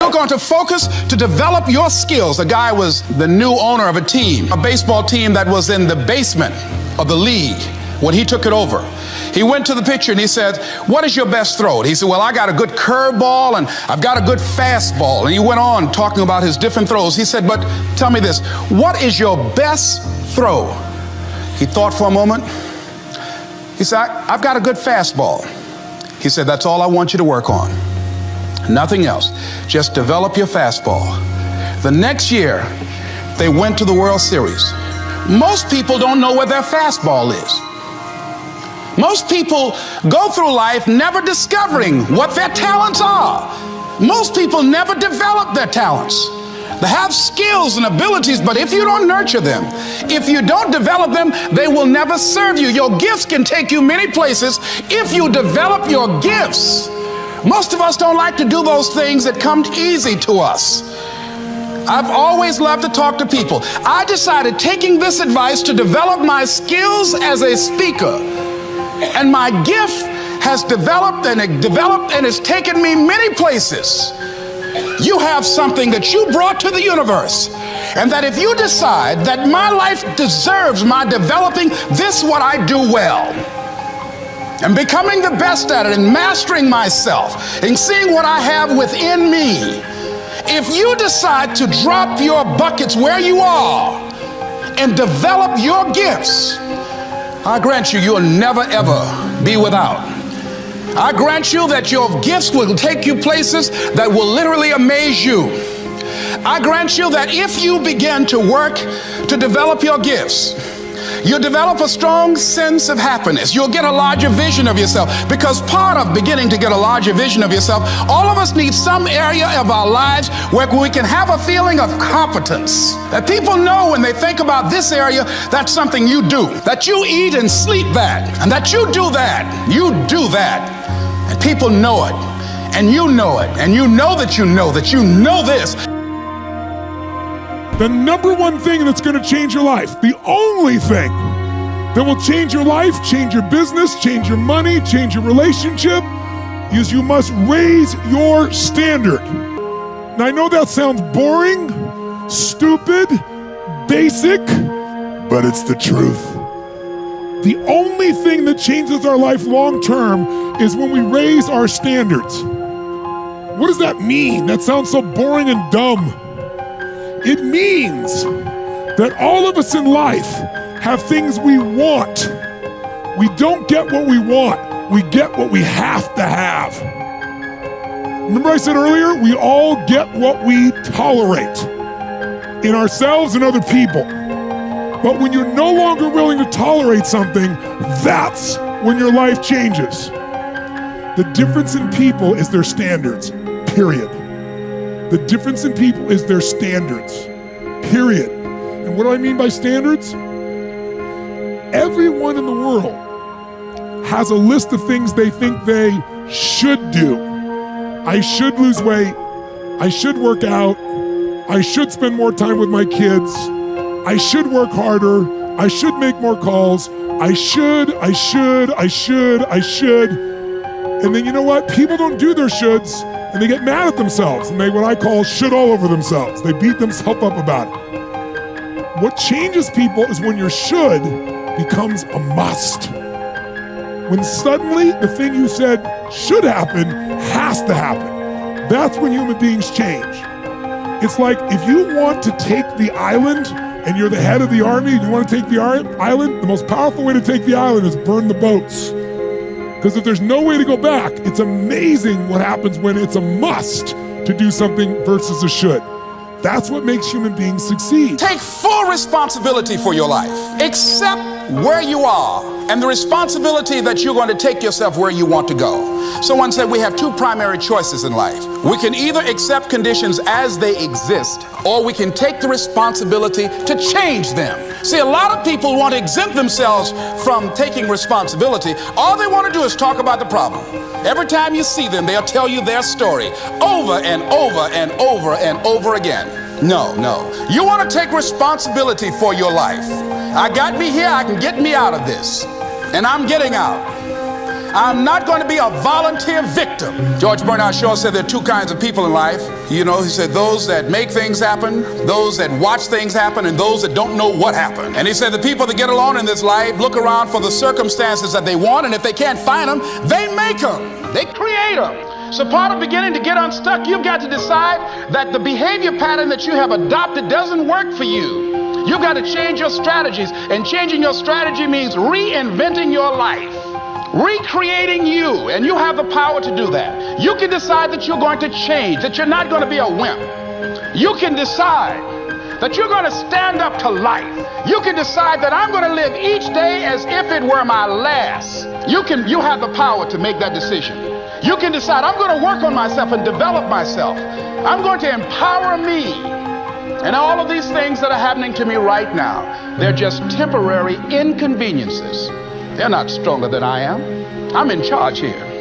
You're going to focus to develop your skills. The guy was the new owner of a team, a baseball team that was in the basement of the league when he took it over. He went to the pitcher and he said, "What is your best throw?" And he said, "Well, I got a good curveball and I've got a good fastball." And he went on talking about his different throws. He said, "But tell me this, what is your best throw?" He thought for a moment. He said, "I've got a good fastball." He said, "That's all I want you to work on. Nothing else. Just develop your fastball." The next year, they went to the World Series. Most people don't know where their fastball is. Most people go through life never discovering what their talents are. Most people never develop their talents. They have skills and abilities, but if you don't nurture them, if you don't develop them, they will never serve you. Your gifts can take you many places if you develop your gifts. Most of us don't like to do those things that come easy to us. I've always loved to talk to people. I decided, taking this advice, to develop my skills as a speaker. And my gift has developed and it's taken me many places. You have something that you brought to the universe, and that if you decide that my life deserves my developing this, what I do well, and becoming the best at it, and mastering myself, and seeing what I have within me, if you decide to drop your buckets where you are and develop your gifts, I grant you, you'll never ever be without. I grant you that your gifts will take you places that will literally amaze you. I grant you that if you begin to work to develop your gifts, you'll develop a strong sense of happiness. You'll get a larger vision of yourself, because part of beginning to get a larger vision of yourself, all of us need some area of our lives where we can have a feeling of competence. That people know when they think about this area, that's something you do. That you eat and sleep that, and that you do that. You do that. And people know it. And you know it. And you know that you know that you know this. The number one thing that's going to change your life, the only thing that will change your life, change your business, change your money, change your relationship, is you must raise your standard. Now, I know that sounds boring, stupid, basic, but it's the truth. The only thing that changes our life long term is when we raise our standards. What does that mean? That sounds so boring and dumb. It means that all of us in life have things we want. We don't get what we want, we get what we have to have. Remember I said earlier, we all get what we tolerate in ourselves and other people. But when you're no longer willing to tolerate something, that's when your life changes. The difference in people is their standards, period. The difference in people is their standards, period. And what do I mean by standards? Everyone in the world has a list of things they think they should do. I should lose weight. I should work out. I should spend more time with my kids. I should work harder. I should make more calls. I should. And then you know what? People don't do their shoulds, and they get mad at themselves, and they what I call shit all over themselves. They beat themselves up about it. What changes people is when your should becomes a must. When suddenly the thing you said should happen has to happen. That's when human beings change. It's like if you want to take the island and you're the head of the army and you want to take the island, the most powerful way to take the island is burn the boats. Because if there's no way to go back, it's amazing what happens when it's a must to do something versus a should. That's what makes human beings succeed. Take full responsibility for your life. Accept where you are and the responsibility that you're going to take yourself where you want to go. Someone said we have two primary choices in life. We can either accept conditions as they exist, or we can take the responsibility to change them. See, a lot of people want to exempt themselves from taking responsibility. All they want to do is talk about the problem. Every time you see them, they'll tell you their story over and over and over and over again. No. You want to take responsibility for your life. I got me here, I can get me out of this. And I'm getting out. I'm not going to be a volunteer victim. George Bernard Shaw said there are two kinds of people in life. You know, he said those that make things happen, those that watch things happen, and those that don't know what happened. And he said the people that get along in this life look around for the circumstances that they want, and if they can't find them, they make them. They create them. So part of beginning to get unstuck, you've got to decide that the behavior pattern that you have adopted doesn't work for you. You've got to change your strategies, and changing your strategy means reinventing your life, recreating you, and you have the power to do that. You can decide that you're going to change, that you're not going to be a wimp. You can decide that you're going to stand up to life. You can decide that I'm going to live each day as if it were my last. You have the power to make that decision. You can decide, I'm going to work on myself and develop myself. I'm going to empower me. And all of these things that are happening to me right now, they're just temporary inconveniences. They're not stronger than I am. I'm in charge here.